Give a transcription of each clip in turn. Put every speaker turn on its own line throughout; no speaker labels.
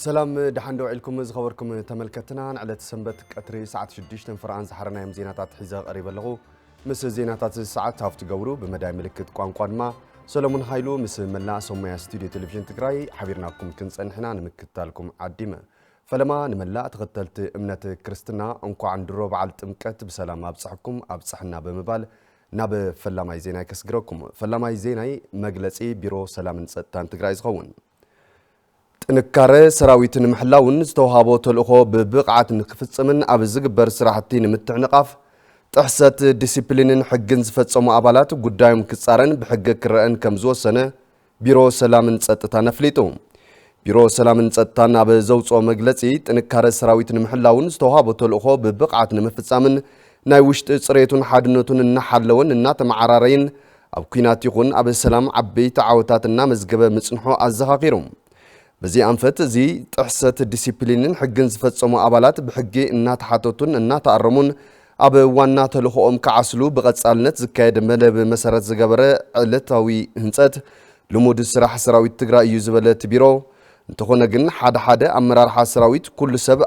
سلام دحندو علكم زخبركم تملكتنا على سنبت قطري ساعة 6 فرعان زحرنا يم زيناتات حيزا قريبا لغو مس زيناتات الساعة هافت قورو بمداي ملكت قوانقوان ما سلمون هايلو مس ملا سوميا ستوديو تلفزيون تقراي حبيرناكم كنصنحنا نمكتالكم عديمة فلما نملا تغتلت امنة كريستنا انكو عند الربع على تمكت بسلام ابصحكم ابصحنا بمبال ناب فلاماي زيناي كسغركم فلاماي زيناي مجلسي بيرو سلام نصتان تقراي زخون نكاره سراويتن محلاون استوهابو تلخو ببقعة نخفصمن اب زغبر سراحتي نمتعنقاف تحسات ديسيبلينن حقن زفصمو ابالات ጉዳዩም ክጻረን بحق كرأن كم زوسنه بيرو سلامن ጸጥታ ነፍሊጡ ቢሮ ሰላምን ጸጥታና በዘውጾ መግለጺ ጥንካሬ ሰራዊትን محلاውን استوهابو تلخو ببقعة نمفጻምን ናይ ውሽጥ ጽሬቱን ሓድነቱን እናሐለውን እና ተማዓራረይን ኣብ ኩናት ይኹን ኣብ ሰላም ዓበይቲ ዓወታትና መዝገበ ምጽንሖ አዘኻኺሩም بزي أنفت زي تحست ديسيبلينن حقن زفتصمو أبالات بحقي إنا تحاتوتون إنا تقرمون أب وانا تلخوهم كعسلو بغتصالنت زكايد ملب مسارات زغبره علتاوي هنصت لمود السراح سراويت تقرا يوزبله تبيرو انتخونا جن حدا امرار سراويت كل سب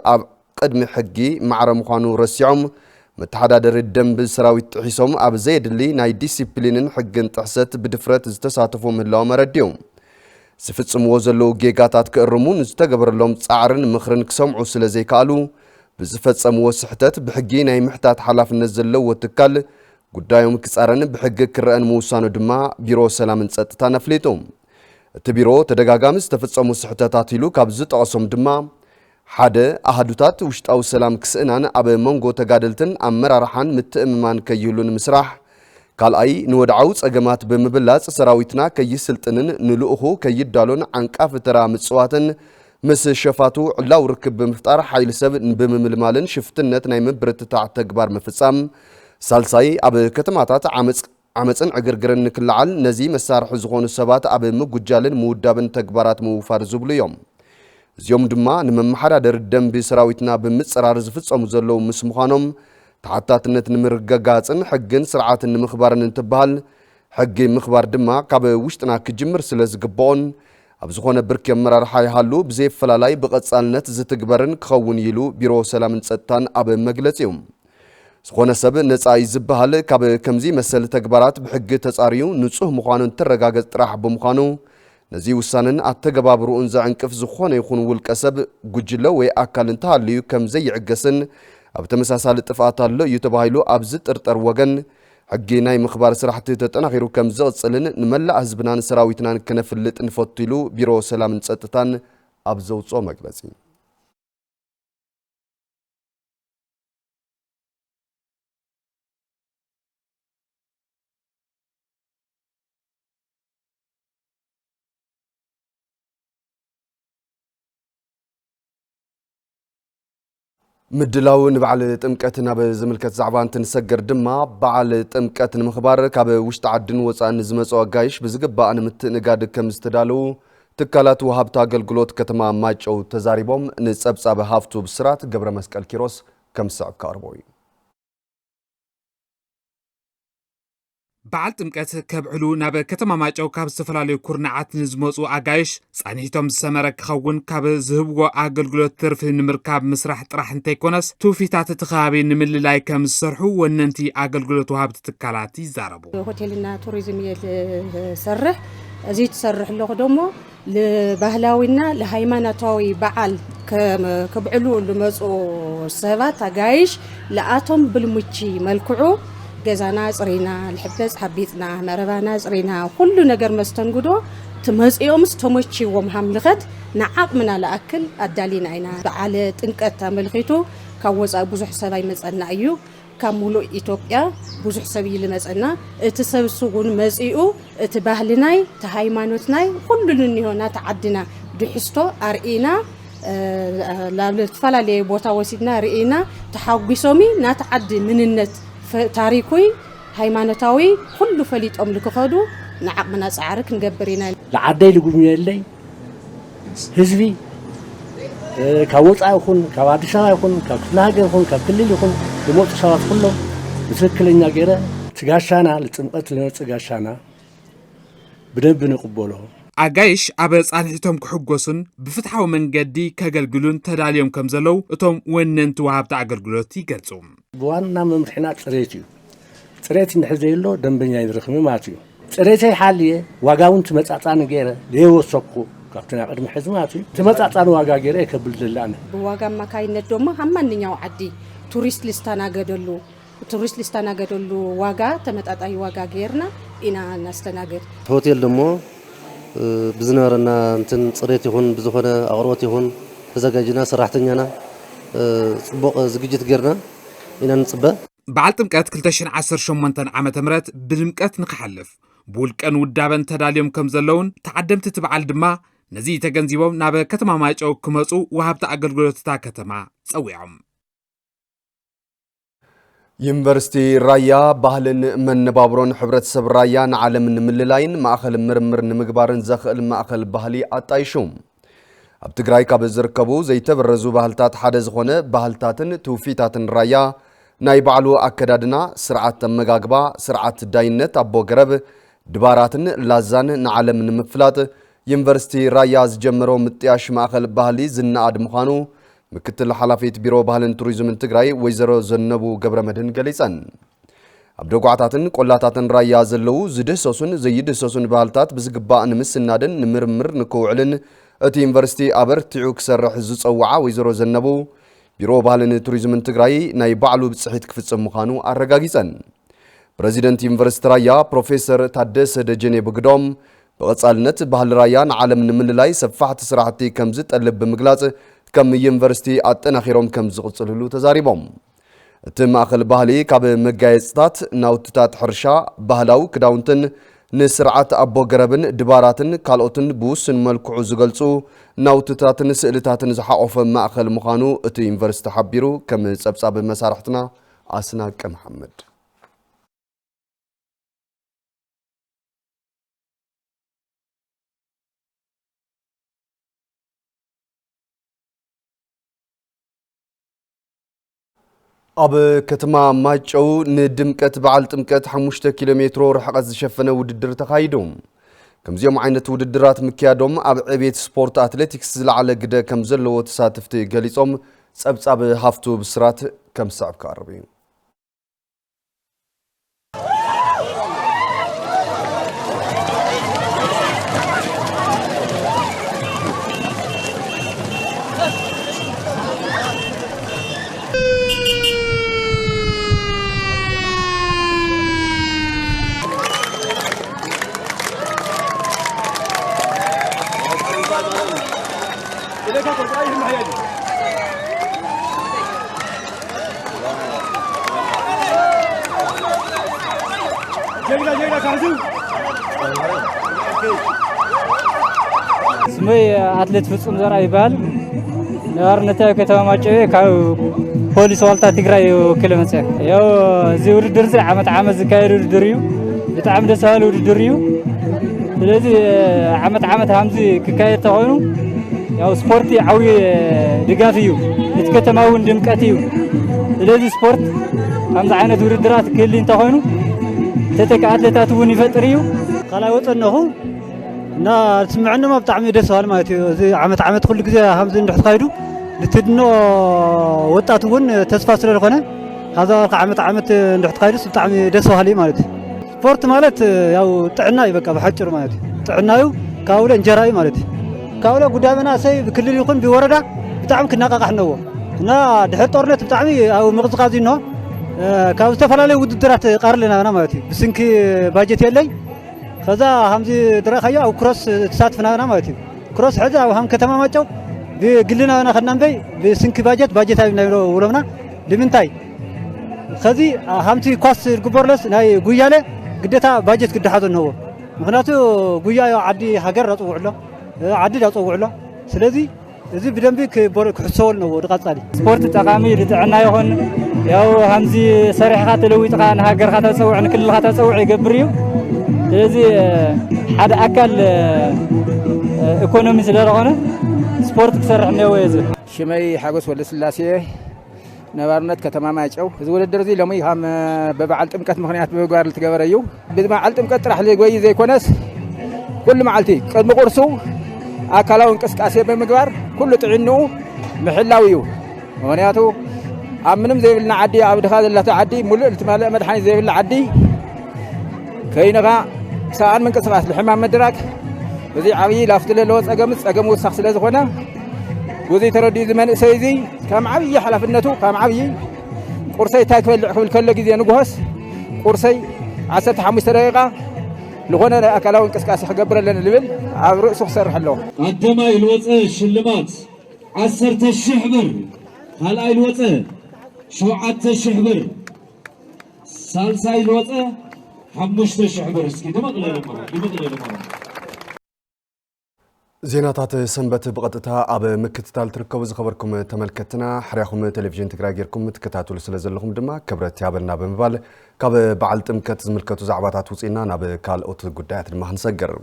قدم حقي معر مخانو رسيعم متحدادر الدنب سراويت حيسوم اب زيد اللي ناي ديسيبلينن حقن تحست بدفرت زتساتفو مهلاو مرديوم سفتصم وزلو جيغاتات كرمون استغبر لهم صعرن مخرن كسمعو سلازي كالو بزفتصم وسحتت بحقي ناي محتات حلافنت زلو وتكال ጉዳዩም ክጻረን بحق كرأن موسانو دما بيرو سلامن ጸጥታ ነፍሊጡም تبيرو ተደጋጋሚ ዝተፈጸሙ ስሕተታት ኢሉ ካብ ዝጠቕሶም ድማ ሓደ አሃዱታት ውሽጣው ሰላም ክስእናን ኣብ መንጎ ተጋደልትን አመራርሓን ምትእምማን ከይህሉን ምስራሕ ካልአይ ንወድዓው ጸገማት በመብላጽ ሰራዊትና ከይስልጥንን ንልኡኹ ከይዳሎን አንቃፍ ተራ ምጽዋትን ምስ ሸፋቱ ዕላው ርክብ በመፍጣር ኃይል ሰብ በመምልማልን ሽፍትነት ናይ መብረትታ ተግባር መፍጻም ሳልሳይ ኣብ ከተማታት ዓመጽን ዕግርግርን ክልዓል ነዚ መሳርሕ ዝኾኑ ሰባት ኣብ ምጉጃልን ምውዳብን ተግባራት ምውፋር ዝብሉ እዮም እዚኦም ድማ ንመማሓዳደር ደንቢ ሰራዊትና ብምጽራር ዝፍጸሙ ዘለው ምስ ምዃኖም تعتاتنت نمرغغاصن حقن سرعاتن مخبارن انتبال حق مخبار دما كاب وشتنا كجمر سلازغبون ابزخونه برك يمرار حي حالو بزي فلالاي بقصالنت زتغبرن كخون يلو بيرو سلامن ጸጥታን اب مغلصيوم زخونه سب نصاي زبحال كاب كمزي مسل تغبارات بحق تصاريو نصح مخانن ترغاغص طرح بمخانو نزي وسانن اتغبابرو انز عنقف زخونه يخون ولقسب ጉጅለ ወይ አካልን ታልዩ كمزي يعገስን اب تمساسال ጥፋት አለ ይተባይሉ አብዝ ጥርጥር ወገን حقيناي مخبار سرحت تتناخيرو كم زقصلن نملا حزبنان سراويتنان كنفلጥ نفوتيلو بيرو سلامن ጸጥታን አብዘውጾ መግለጺ مدلاو نبعل ጥምቀትና በዝምልከት ዛዕባን ተንሰገር ድማ በዓል ጥምቀትን ምኽባር ካብ ውሽጥ ዓድን ወፃን ዝመጹ አጋይሽ ብዝግባእን ምትንጋድ ከም ዝተዳለው ትካላት ወሃብታ አገልግሎት ከተማ ማጨው ተዛሪቦም ንጸብጻበ ሃፍቱ ብስራት ገብረ መስቀል ኪሮስ ከም ሰዓካርቦይ
بعد ጥምቀት ከብዕሉ ናብ ከተማ ማጨው ካብ ዝተፈላለዩ ኩርናዓት ንዝመጹ አጋይሽ ጻኒቶም ሰመረ ክኸውን ካብ ዝህብዎ አገልግሎት ትርፍ ንምርካብ ምስራሕ ጥራሕ እንተይኮነስ ትውፊታት ተኻቢ ንምልላይ ከም ዝሰርሑ ወነንቲ አገልግሎት ወሃብቲ ትካላት ይዛረቡ
ሆቴልና ቱሪዝም ይሰርሕ እዚ ትሰርሕ ለኹ ደሞ ለባህላዊና ለሃይማኖታዊ በዓል ከብዕሉ ለመጹ ሰባት አጋይሽ ለአቶም ብልሙቺ መልክዑ ገዛና ጽሪና ለሕበጽ ሐቢጽና መረባና ጽሪና ሁሉ ነገር መስተንግዶ ተመጽዮምስ ተሞቺዎም hamልኸት ንዓቅምና ለአክል አዳሊና አይና በዓለ ጥምቀት ተመልኺቱ ካወጻ ብዙሕ ሰባይ መጸና እዩ ካሙሉ ኢትዮጵያ ብዙሕ ሰብ ይልመጸና እቲ ሰብሱጉን መጽኡ እቲ ባህልናይ ተሃይማኖትናይ ሁሉን ይሆና ተዓድና ድሕስቶ አርኢና ላብለ ተፈላለየ ቦታ ወሲድና ርኢና ተሐጉሶሚ ናተዓድ ምንነት ታሪኩይ ሃይማኖታዊ ሁሉ ፈሊጦም ልክኸዱ ንዓቅምና ጻዕርክ ንገብርና
ለዓደይ ልጉብኝለይ ህዝቢ ካወጻ ይኹን ካብ አዲስ አበባ ይኹን ካብ ክፍለ ሀገር ይኹን ካብ ክልል ይኹን ልሞት ሰባት ሁሉም በትክክለኛ ገረ ትጋሻና ለጥምቀት ለነጽ ጋሻና በደንብ ንቅበሎ
ኣጋይሽ ኣብ ጻንሒቶም ክሕጎሱን ብፍትሓዊ መንገዲ ከገልግሉን ተዳልዮም ከም ዘለው እቶም ወነንቲ ወሃብቲ ኣገልግሎት ይገልጹ።
ብዋና መምርሕና ጽሬት እዩ። ጽሬት እንሕዘይሎ ደንበኛ ይረኽብ ማለት እዩ። ጽሬተይ ሓልየ ዋጋውን ትመጻጻኒ ገይረ ለይወሰኩ ካብተና ቅድሚ ሕዚ ማለት እዩ። ትመጻጻኒ ዋጋ ገይረ ይከብል ዘላነ
ብዋጋ አማካይነት ደግሞ ማንኛው ዓዲ ቱሪስት ሊስተናገደሉ ዋጋ ተመጣጣኝ ዋጋ ገይርና ኢና እናስተናገድ።
ሆቴል ደግሞ ብዝነበረና እንትን ጽሬት ይኹን ብዝኾነ ኣቕርቦት ይኹን ተዘጋጅና ሰራሕተኛና ጽቡቕ ዝግጅት ገይርና ኢና ንጽበ።
በዓል ጥምቀት 2018 ዓመተ ምህረት ብድምቀት ንክሓልፍ ብውልቀን ውዳበን ተዳልዮም ከም ዘለውን ተዓደምቲ ትበዓል ድማ ነዚ ተገንዚቦም ናብ ከተማ ማይጨው ክመጹ ወሃብቲ ኣገልግሎትታ ከተማ ጸዊዖም።
ዩኒቨርሲቲ ራያ ባህልን መነባብሮን ሕብረተሰብ ራያ ንዓለም ንምልላይን ማእኸል ምርምር ንምግባርን ዘኽእል ማእኸል ባህሊ ኣጣይሹም ኣብ ትግራይ ካብ ዝርከቡ ዘይተበረዙ ባህልታት ሓደ ዝኾነ ባህልታትን ትውፊታትን ራያ ናይ ባዕሉ ኣከዳድና ስርዓት ኣመጋግባ ስርዓት ዳይነት ኣቦ ገረብ ድባራትን ላዛን ንዓለም ንምፍላጥ ዩኒቨርሲቲ ራያ ዝጀመሮ ምጥያሽ ማእኸል ባህሊ ዝናኣድ ምዃኑ ምክትል ሓላፊት ቢሮ ባህልን ቱሪዝምን ትግራይ ወይዘሮ ዘነቡ ገብረመድህን ገሊፀን። ኣብ ደጓዕታትን ቆላታትን ራያ ዘለው ዝድህሰሱን ዘይድህሰሱን ባህልታት ብዝግባእ ንምስናድን ንምርምር ንክውዕልን እቲ ዩኒቨርሲቲ ኣበርቲዑ ክሰርሕ ዝፀውዓ ወይዘሮ ዘነቡ ቢሮ ባህልን ቱሪዝምን ትግራይ ናይ ባዕሉ ብጽሒት ክፍጽም ምዃኑ ኣረጋጊጸን። ፕሬዚደንት ዩኒቨርሲቲ ራያ ፕሮፌሰር ታደሰ ደጀኔ ብግዶም ብቐጻልነት ባህሊ ራያ ንዓለም ንምልላይ ሰፋሕቲ ስራሕቲ ከም ዝጠልብ ብምግላጽ ከም ዩኒቨርሲቲ ኣጠናኺሮም ከም ዝቕጽልሉ ተዛሪቦም። እቲ ማእኸል ባህሊ ካብ መጋየጽታት ናውትታት ሕርሻ ባህላዊ ክዳውንትን ንስርዓት ኣቦ ገረብን ድባራትን ካልኦትን ብውስን መልክዑ ዝገልጹ ናውትታትን ስእልታትን ዝሓቆፈ ማእኸል ምዃኑ እቲ ዩኒቨርሲቲ ሓቢሩ ከም ጸብጻብ መሳርሕትና ኣስናቀ መሐመድ ኣብ ከተማ ማይጨው ንድምቀት በዓል ጥምቀት 5 ኪሎ ሜትሮ ርሕቀት ዝሸፈነ ውድድር ተኻይዱ። ከምዚኦም ዓይነት ውድድራት ምክያዶም ኣብ ዕቤት ስፖርት ኣትሌቲክስ ዝለዓለ ግደ ከም ዘለዎ ተሳትፍቲ ገሊጾም ጸብጻብ ሃፍቱ ብስራት ከም ሰዕብ ቀርብ እዩ።
اسمي أتلت فصوم زرع يبال نارنتها كتاب ماجي كاو بوليس والتا تجري وكلمة يو زيور درس عمت زكاير دريو بتعمد سهل ودريو ስለዚህ ዓመት ሃምዚ ክካየድ ተኾይኑ ያው ስፖርት ዓውይ ድጋፍ እዩ እቲ ከተማውን ድምቀት እዩ። ስለዚህ ስፖርት ከምዚ ዓይነት ውድድራት ክህልይ ተኾይኑ ተተካ ኣትሌታት እውን ይፈጥር እዩ። ካልኣይ ወፀነኹ እና ስምዕነሞ ብጣዕሚ ደስ በሃል ማለት እዩ። እዚ ዓመት ኩሉ ግዜ ሃምዚ እንድሕር ተኻይዱ ልትድኖ ወጣት እውን ተስፋ ስለዝኾነ ሃዛ ዓመት እንድሕር ተኻይዱ ብጣዕሚ ደስ በሃል እዩ ማለት እዩ። ስፖርት ማለት ያው ጥዕና ይበቃ በሐጭሩ ማለት ጥዕናዩ ካውለ እንጀራዩ ማለት ካውለ ጉዳመና ሰይ በክልል ይኹን ቢወረዳ ብጣዕሚ ክናቃቃሕ ነው እና ድሕር ጦርነት ብጣዕሚ ያው ምቅዝቃዝ ነው ካብ ዝተፈላለዩ ውድድራት ቀርልና ማለት ብስንኪ ባጀት የለይ ከዛ ሃምዚ ድረኻዮ አው ክሮስ ተሳትፍናና ማለት ክሮስ ሕዚ አው ሃም ከተማ ማጨው ብግልናና ከናንበይ ብስንኪ ባጀት አይብናይሮ ውለምና ንምንታይ ከዚ ሃምቲ ኳስ ግበርለስ ናይ ጉያለ ግዴታ ባጀት ክድሓዞ ነው ምክንያቱ ጉያ ዓዲ ሃገር አጽውዕሎ ዓዲ አጽውዕሎ ስለዚህ እዚ ብደንቢ ክሕሰወል ነው ድቃጻሊ ስፖርት ጠቃሚ ልጥዕና ይሆን ያው ሃምዚ ሰሪሕካ ተለዊጥካ ንሃገርካ ተጸውዕ ንክልልካ ተጸውዕ ይገብር እዩ ስለዚህ ሓደ አካል ኢኮኖሚ ስለሆነ ስፖርት ክሰርሕ ነው ወይዘ
ሽመይ ሓጎስ ወለስላሴ ነባርነት ከተማ ማይጨው እዚ ውድድር እዚ ለሙይ ሃም በበዓል ጥምቀት ምክንያት በጓር ልትገበረዩ በበዓል ጥምቀት ጥራሕ ለጎይ ዘይኮነስ كل معلتي قد مقرسو أكلوا انقسقاسي بمقبار كل طعنو محلاويو مغنياتو أمنم زي بلنا عدي عبد خالد الله تعدي ملء التمالئ مدحاني زي بلنا عدي كينغا ساعة من قصفات الحمام مدراك وزي عبي لافتل لوز أقموت سخص لزخونا وزي تردي زمان سيزي كام عبي حلفنتو كام عبي قرصي تاكفل حول كل جزي نقهس قرصي عسات حمس دقيقة لغونا أكلوا انقسقاسي حقبر لنا الليل عبر سوق سر حلو
عندما الوصى الشلمات 10,000 بر هل الوصى 7,000 بر سالساي الوصى 5,000 بر اسكي دمقله لمره
زيناتات سنبت بقطتها أب مكتتال تركب زخبركم تملكتنا حريخم تلفزيون تكراجيركم تكتاتول سلازلهم دما كبرت يابلنا بمبال كاب بعلت مكت زملكتو زعباتات وصينا ناب كالوت قدات ما هنسجر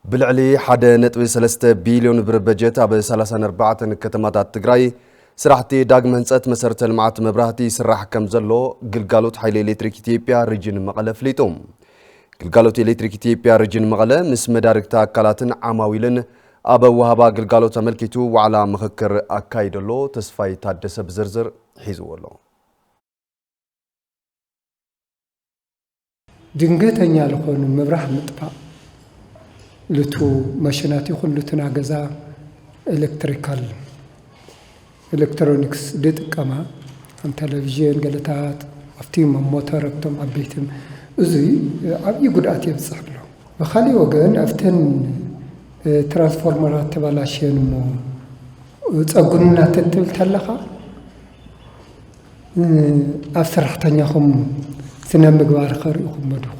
بالعلي حد نتوي 3 بليون بر بجت أب 34 كتمات تجراي سرحتي داغ منصت مسرت المعات مبراهتي سراح كم زلو قلقالوت حيل الكتريك إثيوبيا ريجن مقلف ليتوم قلقالوت الكتريك إثيوبيا ريجن مقله مس مداركتا كالاتن عماويلن أبا وهبا قلقالوت ملكيتو وعلى مخكر أكايدلو تسفاي تادس بزرزر حيزولو
دنگتنيا لخون مبراح مطفا لتو ماشيناتي كلو تناغزا الكترونيكس ديتقما ام تلفزيون غلطات افتيم موتور بتم ابيتم ازي ابي غدات يبصحلو بخالي وغن افتن ترانسفورمرات تبالاشين مو صغننا تتل تلخا افسرحتنياكم سنه مغبار خريكم مدو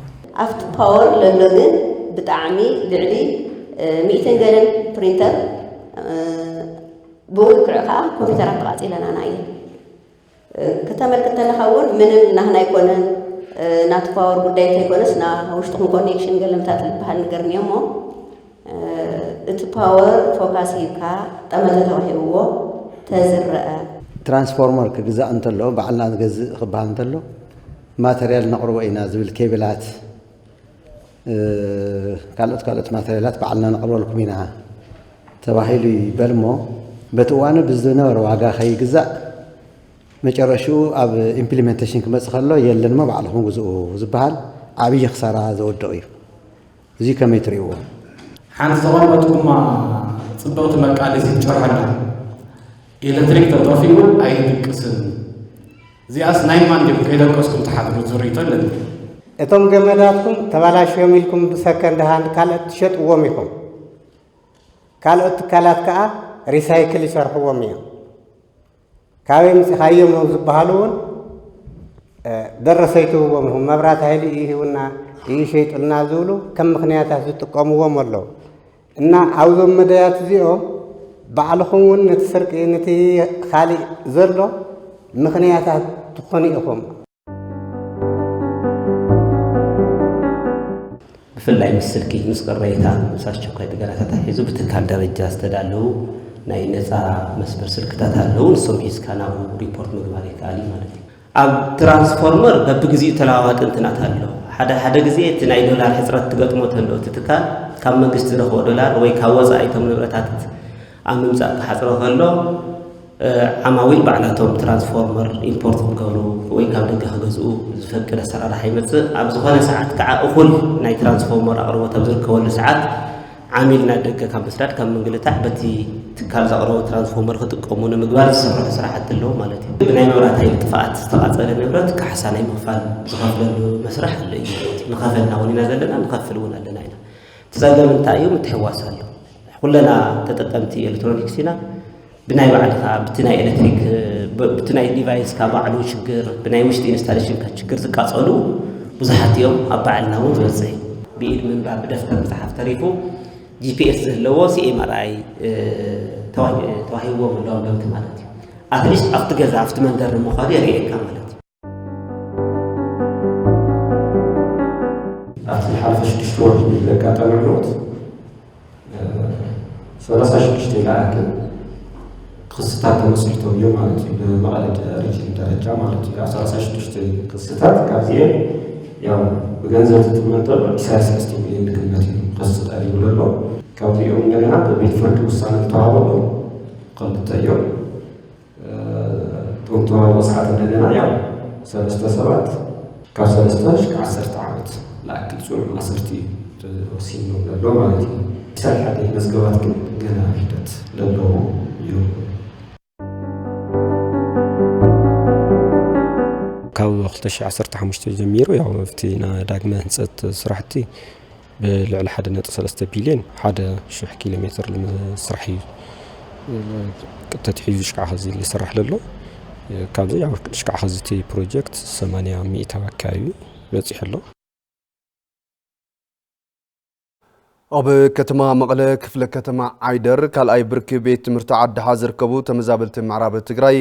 افت باور للوغن بتعمي لعلي 200 جرام برينتر بول كرخا كمبيوترات قاصي لنا ناي كتملكت لخاون من نحنا يكونن نات باور ጉዳይ ከይኮነስ ና ውሽጥኩም ኮኔክሽን ገለምታት ልባል ነገርኒሞ እቲ ፓወር ፎካስ ይካ ጠመተታው ሄዎ ተዝረአ
ትራንስፎርመር ከግዛ እንተሎ በዓልና ገዝ ክባል እንተሎ ማቴሪያል ነቅርቦ ኢና ዝብል ኬብላት ካልኦት ማቴሪያላት በዓልና ነቅርቦ ለኩም ኢና ተባሂሉ ይበልሞ በትዋነ ብዝነበረ ዋጋ ከይግዛ መጨረሹ ኣብ ኢምፕሊሜንቴሽን ክመጽኸሎ የለንማ ባዕልኩም ግዝኡ ዝበሃል ዓብይ ክሳራ ዘወድቕ እዩ እዚ ከመይ ትሪእዎ
ሓንቲ ተቐመጥኩማ ጽብቕቲ መቃለሲ ትጨርሐና ኤሌክትሪክ ተጠፊኡ ኣይድቅስን እዚኣስ ናይ ማን ድም ከይደቀስኩም ተሓድሩ ዝርኢቶ ኣለኒ
እቶም ገመዳትኩም ተባላሽዮም ኢልኩም ብሰከንድ ሃንድ ካልኦት ትሸጥዎም ኢኹም ካልኦት ትካላት ከዓ ሪሳይክል ይሰርሕዎም እዮም ካበይ ምጽኻዮም ነው ዝበሃሉን ደረሰይትዎም ነው መብራት ኃይል ይሁንና ይሸይጥልና ዝብሉ ከም ምክንያታት ዝጥቀምዎም ኣለው እና ኣብዞም መዳያት እዚኦም ባዕልኹም ውን ነቲ ስርቂ ነቲ ካሊእ ዘሎ ምክንያታት ትኾኑ ኢኹም
ብፍላይ ምስ ስልኪ ምስ ቅሬታ ምስ ኣስቸኳይ ጥገናታት ሒዙ ብትካል ደረጃ ዝተዳለዉ ናይ ነፃ መስመር ስልክታት ኣለዉ ንሶም ሒዝካ ናብኡ ሪፖርት ምግባር ይከኣል ማለት እዩ ኣብ ትራንስፎርመር በብግዚኡ ተለዋዋጢ እንትናት ኣለዉ ሓደ ግዜ እቲ ናይ ዶላር ሕፅረት ትገጥሞ ተሎ እቲ ትካል ካብ መንግስቲ ዝረኽቦ ዶላር ወይ ካብ ወፃኢቶም ንብረታት ኣብ ምምፃእ ክሓፅሮ ከሎ ዓማዊል ባዕላቶም ትራንስፎርመር ኢምፖርት ክገብሩ ወይ ካብ ደገ ክገዝኡ ዝፈቅድ ኣሰራርሓ ይመፅእ ኣብ ዝኾነ ሰዓት ከዓ እኹል ናይ ትራንስፎርመር ኣቕርቦት ኣብ ዝርከበሉ ሰዓት ዓሚልና ደገ ካብ ምስራድ ካብ ምንግልታዕ በቲ ትካል ዘቕረቦ ትራንስፎርመር ክጥቀሙ ንምግባር ዝሰርሑ ስራሕቲ ኣለዉ ማለት እዩ ብናይ መብራት ኃይሊ ጥፍኣት ዝተቓፀለ ንብረት ካሕሳ ናይ ምኽፋል ዝኸፍለሉ መስራሕ ኣሎ እዩ ንኸፈልና እውን ኢና ዘለና ንኸፍል እውን ኣለና ኢና ትፀገም እንታይ እዩ ምትሕዋስ ኣሎ ኩለና ተጠቀምቲ ኤሌክትሮኒክስ ኢና ብናይ ባዕልኻ ብቲ ናይ ኤሌክትሪክ ብቲ ናይ ዲቫይስካ ባዕሉ ችግር ብናይ ውሽጢ ኢንስታሌሽንካ ችግር ዝቃፀሉ ብዙሓት እዮም ኣብ ባዕልና እውን ዝበፅሕ እዩ ብኢድ ምንባብ ብደፍተር መፅሓፍ ተሪፉ ጂፒኤስ ዘለዎ ሲኤምአርአይ ተዋሂቦም ኣለዎም ለውቲ ማለት እዩ ኣትሊስት ኣብቲ ገዛ ኣብቲ መንደር ንምዃኑ የርእየካ ማለት እዩ
ኣብቲ ሓለፈ 6 ወር ዘጋጠመ ሎት 36 ይላክል ክስታት ተመስርተው እዮም ማለት እዩ ብመቐለ ሪጅን ደረጃ ማለት እዩ 16 ክስታት ካብዚኦም ያው በገንዘብ ተመንጠብ ሳይሰስቱ የሚልክነት ተስጣሪ ብለሎ ካብዚኦም እንደገና በቤት ፍርድ ውሳኔ ተዋወሉ ቀጥታየው ቶንቶ ሰዓት እንደገና ያው ሰለስተ ሰባት ከሰለስተሽ ከ10 ዓመት ለአክል ጾም ማሰርቲ ወሲኖ ብለሎ ማለት ነው ሰላደ መዝገባት ግን ገና ሂደት ለሎ ይው
ካብ 2015 ጀሚሩ ያው ፍቲና ዳግመ ህንፀት ስራሕቲ ብልዕሊ 1.3 ቢልዮን 1,000 ኪሎ ሜትር ለመስራሕ ቅጥት ሒዙ ሽቃ ህዚ ሊስራሕ ለሎ ካብዚ ያው ሽቃ ህዚቲ ፕሮጀክት 80 አካባቢ በጽሕ ኣሎ
ኣብ ከተማ መቐለ ክፍለ ከተማ ዓይደር ካልኣይ ብርኪ ቤት ትምህርቲ ዓድሓ ዝርከቡ ተመዛበልቲ ምዕራብ ትግራይ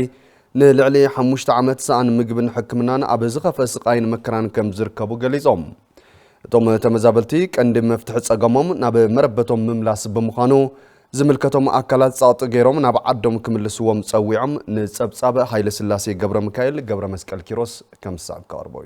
ንልዕሊ 5 ዓመት ሰኣን ምግብን ሕክምናን ኣብ ዝኸፈ ስቃይን መከራን ከም ዝርከቡ ገሊጾም እቶም ተመዛበልቲ ቀንዲ መፍትሒ ጸገሞም ናብ መረበቶም ምምላስ ብምዃኑ ዝምልከቶም ኣካላት ጻውጥ ገይሮም ናብ ዓዶም ክምልስዎም ጸዊዖም ንጸብጻብ ሃይለ ስላሴ ገብረ ሚካኤል ገብረ መስቀል ኪሮስ ከም ሳብ ቀርበው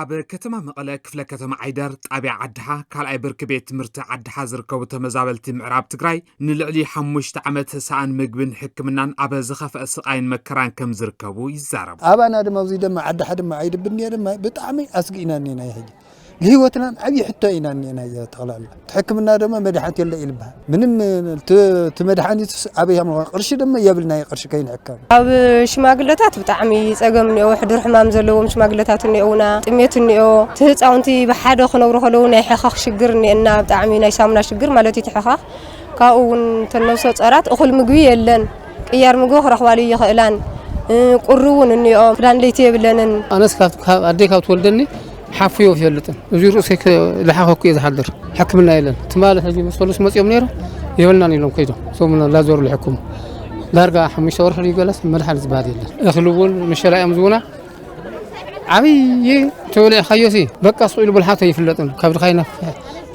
ኣብ ከተማ መቐለ ክፍለ ከተማ ዓይደር ጣብያ ዓድሓ ካልኣይ ብርኪ ቤት ትምህርቲ ዓድሓ ዝርከቡ ተመዛበልቲ ምዕራብ ትግራይ ንልዕሊ 5 ዓመት ሰኣን ምግብን ሕክምናን ኣብ ዝኸፈአ ስቃይን መከራን ከም ዝርከቡ ይዛረቡ
ኣባና ድማ እዚ ድማ ዓድሓ ድማ ዓይድብኒ ድማ ብጣዕሚ ኣስጊኢና ኒና ይሄ لهوتنا عبي حتى إنا نينا تغلال تحكمنا دم مدحات يلا إلبها منم تمدحاني أبيها من قرش دم يبلنا قرش كين حكام
أب شماغلتات بتعمي سأجمني أو حضور حمام زلوم شماغلتات النيونا تميت النيو تهت أنتي بحدا خنور خلونا يحخخ شجرني إن بتعمي نيسامنا شجر مالتي تحخخ كأون تنوسات أرات أخل مجوي لن كيار مجوه رحوالي يخلان قرون النيو فلان ليتي بلنن
أنا سكت أديك أتولدني حافيو في اللتن وزير رؤسك لحاخك إذا حضر حكمنا إلنا تمالك هجي مسؤولس مسيوم نيرو يولنا نيلهم كيدو ثم لا زور الحكوم لا رجع حمي شاور خلي جلس ملحن زبادي يخلون مش لا يمزونا عمي تولي خيوسي بقى صويلو بالحاطة يفلتن كبر خاينا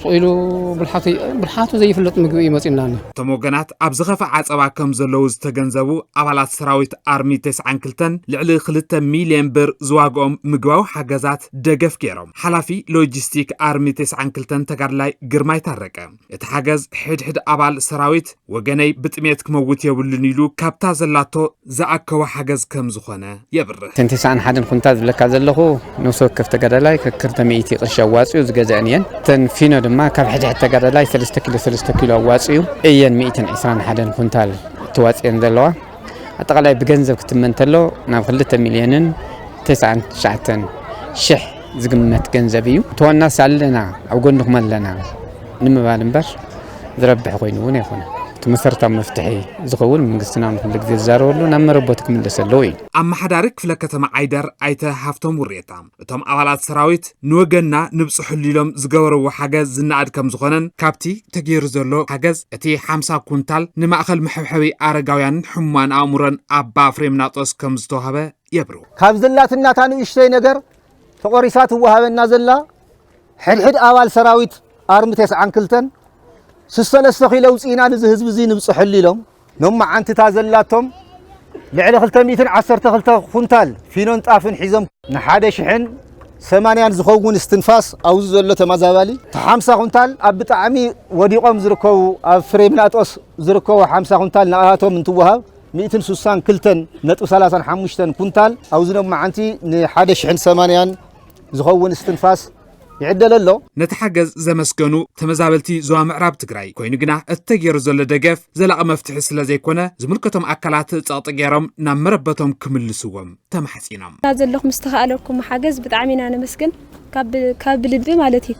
صويلو بالحاطة زي يفلت مقوي مسيناني
تموجنات أبزخف عصبا كم زلوز تجنزبو أبلات سراويت أرمي 9 كلتن لعلى 3 مليون بر زواجهم مقواو حجزات دقف كيرم حلفي لوجستيك أرمي 9 كلتن تجارلاي جرماي تركه اتحجز حد أبال سراويت وجناي بتميت كموت يولنيلو كابتا زلاتو زأكوا حجز كم زخنة يبره
تنتسعن حدن كنتاز لك زلخو نوسو كفت جارلاي كرت ميتي قشواتي وزجزانيان تنفينا ما كاب حد حتى قال لا 3 كيلو واسيو ايان 121 كنتال تواسين دلوا اتقلاي بجنزب كتمنتلو ناب 2 مليون 9 شح زقمت جنزبيو تونا سالنا او قلنكم لنا نمبالنبر ذربح وينون يكون تمسرت مفتاحي زغول من قصنا من كل زارولو نمربوتك من لسلوي
اما حدارك في كتم عيدر ايته هافتم وريتا اتم ابالات سراويت نوغنا نبصح ليلم زغورو حاجز زناد كم زخنن كابتي تغير زلو حاجز اتي 50 كونتال نماخل محبحبي ارغاويان حمان امرن ابا فريمناطوس كم زتوهبه يبرو
كابزلاتنا تانو يشتي ነገር ተቆሪሳት ወሃበና ዘላ ሕድሕድ አባል ሰራዊት አርምቴስ አንክልተን سلسلة خيلو صينا نزهز بزين بصحل لهم نم عن تتازلاتهم لعل خلتميت 10 كونتال فينون طافن حزم نحاده شحن 80 زخوون استنفاس او زله تمازابالي 50 كونتال اب طعمي وديقوم زركو اب فريمناطوس زركو 50 كونتال ناتهم انتوهاب 160 كلتن نطو 35 كونتال او زنم عنتي نحاده شحن 80 زخوون استنفاس يعدل له
نتحجز زمسكنو تمزابلتي زوا معراب تግራይ ኮይኑ ግና እተገይሩ ዘሎ ደገፍ ዘላቕ መፍትሒ ስለ ዘይኮነ ዝምልከቶም ኣካላት ጻጥገሮም ናብ መረበቶም ክምልስዎም ተማሕጺኖም
ናዘለኹ ምስተኻለኩም ሓገዝ ብጣዕሚና ነመስግን ካብ ልቢ ማለት እዩ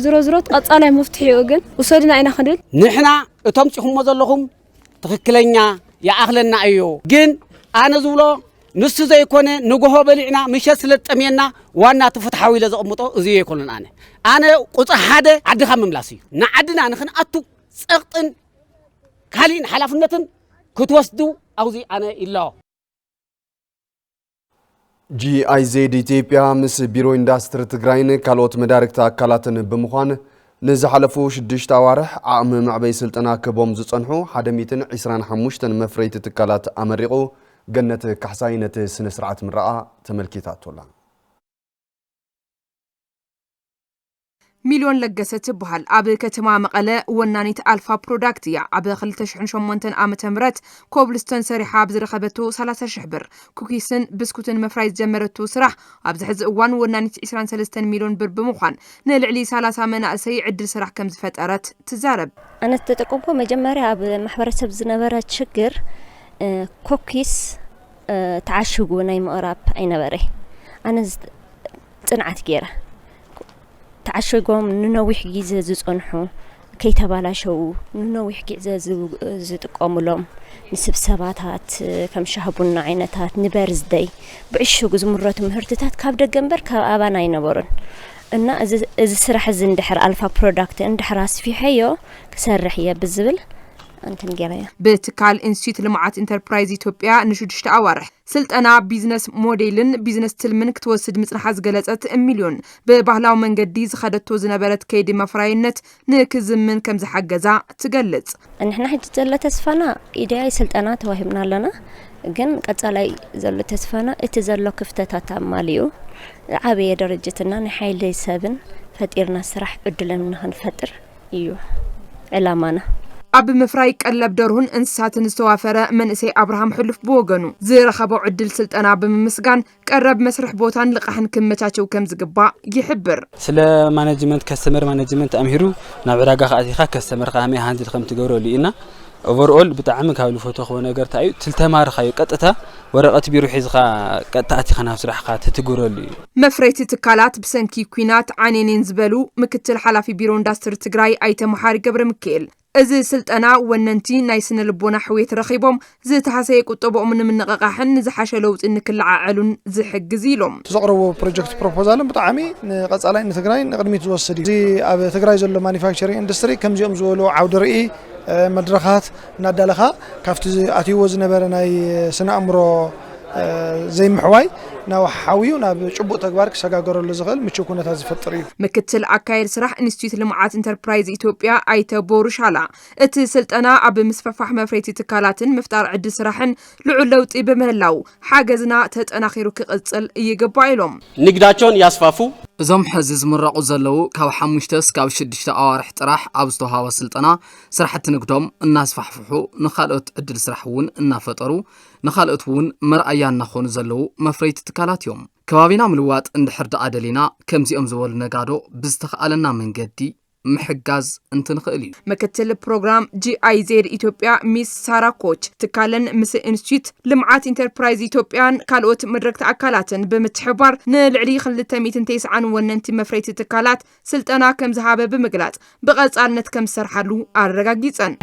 ዝሮ ቀጻላይ መፍትሒኡ ግን ወሰድና ኢና ክንብል
ንሕና እቶም ጽኹሞ ዘለኹም ትክክለኛ ያኣኽለና እዩ ግን ኣነ ዝብሎ نص زي كونه نجوه بلعنا مش سلطمينا وانا تفتحوا الى زقمطو ازي يكونن انا قص حدا عد خمم لاسي نعدنا نخن اتو صقطن كالين حلافنتن كتوسدو او زي انا الا
جي اي زد ኢትዮጵያ ምስ ቢሮ ኢንዳስትሪ ትግራይን ካልኦት መዳርክቲ አካላትን ብምዃን ንዝሓለፉ 6 ኣዋርሕ ዓቕሚ ማዕበይ ስልጠና ከቦም ዝጸንሑ 125 መፍረይቲ ትካላት ኣመሪቑ ገነት ካሕሳይ ነቲ ስነ ስርዓት ምረቓ ተመልኪታቶላ
ሚሊዮን ለገሰት በሃል ኣብ ከተማ መቐለ ወናኒት አልፋ ፕሮዳክት ያ ኣብ 2008 ዓመተ ምህረት ኮብልስቶን ሰሪሓ ብዝረኸበቱ 30,000 ብር ኩኪስን ብስኩትን መፍራይ ጀመረቱ ስራሕ ኣብ ዝሕዚ እዋን ወናኒት 23 ሚሊዮን ብር ብምዃን ንልዕሊ 30 መናእሰይ ዕድል ስራሕ ከም ዝፈጠረት ትዛረብ
ኣነ ተጠቀምኩ መጀመርያ ኣብ ማሕበረሰብ ዝነበረ ችግር ኩኪስ ተዓሽጉ ናይ ምቕራብ ኣይነበረ ኣነ ጽንዓት ገይረ تعشقهم ننوح جيزة زصنحو كي تبالاشوا ننوح جيزة زتقاموا لهم نسب سباتات كم شهبنا عينتات نبرز دي بعشوا جزء مرات مهرتات كابد جنبر كأبانا ينبرن إن إذا سرح الزندحر ألفا برودكت اندحراس في حيو كسرحية بالزبل أنتن جريا
بتكال إنستيت لمعات إنتربرايز إثيوبيا نشودش تعوارح سلت أنا بيزنس موديلن بيزنس تلمن كتوسد مثل حاز جلسات مليون ببهلاو من جديز خدت توزنا برد كيدي مفراينت نكزم من كم زحجزا تجلد
إن إحنا حد زلة تسفنا إيديا سلت أنا توهبنا لنا جن كتلاقي زلة تسفنا اتزلوا كفتات ماليو عبية درجتنا نحيل لي 7 فتيرنا سرح قدلنا من هنفتر إيو علامنا
أب مفرايك قلب درهن انساتن استوافره من اسي ابراهام حلف بوغنو زيرخبو عدل سلطنا بمسغان قرب مسرح بوتان لقحن كمچاچو كم زغبا يحبر
سلا مانجمنت كاستمر مانجمنت امهرو نابراغا خاطيخا كاستمر قامي هاندل خم تغورو لينا اوفر اول بتعم كابل فوتو خو ነገር ታዩ ትልተማር ኻዩ ቀጥታ ወረቀት ቢሩ ሒዝኻ ቀጥታቲ ኸናፍ ስራሕኻ ትትጉረሉ
መፍረይቲ ትካላት ብሰንኪ ኩናት ዓኔኔን ዝበሉ ምክትል ሓላፊ ቢሮ ኢንዳስትሪ ትግራይ ኣይተ መሓሪ ገብረ ሚካኤል እዚ ስልጠና ወነንቲ ናይ ስነ ልቦና ሕዌት ረኺቦም ዝተሓሰየ ቁጠቦኦም ንምንቀቃሕን ዝሓሸ ለውጥ ንክልዓዓሉን ዝሕግዝ ኢሎም
ተዘቅረቡ ፕሮጀክት ፕሮፖዛልን ብጣዕሚ ንቀጻላይ ንትግራይ ንቅድሚት ዝወስድ እዚ ኣብ ትግራይ ዘሎ ማኒፋክቸሪንግ ኢንዱስትሪ ከምዚኦም ዝበሉ ዓውዲ ርኢ መድረኻት እናዳለኻ ካፍቲ ኣትይዎ ዝነበረ ናይ ስነ ኣእምሮ ዘይምሕዋይ ናው ሓዊዩ ናብ ጭቡጥ ተግባር ክሰጋገረሉ ዝኽእል ምቹ ኩነታት ዝፈጥር እዩ
ምክትል ኣካይድ ስራሕ ኢንስቲትዩት ልምዓት ኢንተርፕራይዝ ኢትዮጵያ ኣይተ ቦሩሻላ እቲ ስልጠና ኣብ ምስፈፋሕ መፍረይቲ ትካላትን ምፍጣር ዕድል ስራሕን ልዑል ለውጢ በመላው ሓገዝና ተጠናኺሩ ክቅጽል ይግባእ ኢሎም
ንግዳቸውን ያስፋፉ
እዞም ሕዚ ዝምረቑ ዘለዉ ካብ 5 እስካብ 6 ኣዋርሕ ጥራሕ ኣብ ዝተውሃበ ስልጠና ስራሕቲ ንግዶም እናስፋሕፍሑ ንኻልኦት ዕድል ስራሕ እውን እናፈጠሩ ንኻልኦት እውን መርኣያ እናኾኑ ዘለዉ መፍረይቲ ትካላት እዮም ከባቢና ምልዋጥ እንድሕር ደኣደሊና ከምዚኦም ዝበሉ ነጋዶ ብዝተኸኣለና መንገዲ محجز انتن خالي
مكتل بروجرام GIZ إثيوبيا ميس سارا كوتش تكالن مس إنستيت لمعات إنتربرايز إثيوبيان كالوت مدركت أكالاتن بمتحبر نلعلي خلتا 209 عن وننتي مفريت تكالات سلطنا كم زهابة بمقلات بغاز آلنت كم سرحلو الرقاقيتن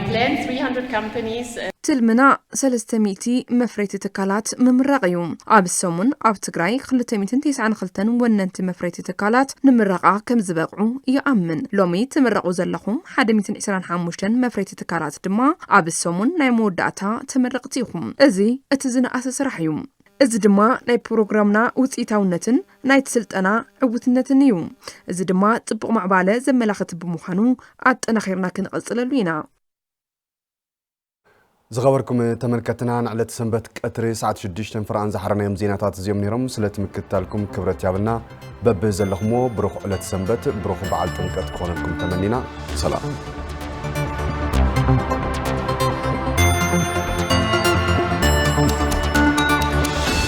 تلمنا 300 مفريت تكالات ممرقيوم عاب السومن عاب تقراي خلتا 209 خلتن وننتي مفريت تكالات نمرقا كم زبقعو يأمن لومي تمرقو زلخم 125 مفريت تكالات دما عاب السومن ناي موداتا تمرقتيهم ازي اتزن اساس رحيوم እዚ ድማ ናይ ፕሮግራምና ውጽኢታውነትን ናይ ትስልጠና ዕውትነትን እዩ እዚ ድማ ጥቡቕ ማዕባለ ዘመላኽት ብምዃኑ ኣጠናኺርና ክንቀጽለሉ ኢና
ዝኸበርኩም ተመልከትና ንዕለት ሰንበት ቀትሪ ሰዓት 6 ፍራን ዝሓረናዮም ዜናታት እዚኦም ነይሮም ስለትምክታልኩም ክብረት ያብና በብ ዘለኹሞ ብሩኽ ዕለት ሰንበት ብሩኽ በዓል ጥምቀት ክኾነልኩም ተመኒና ሰላም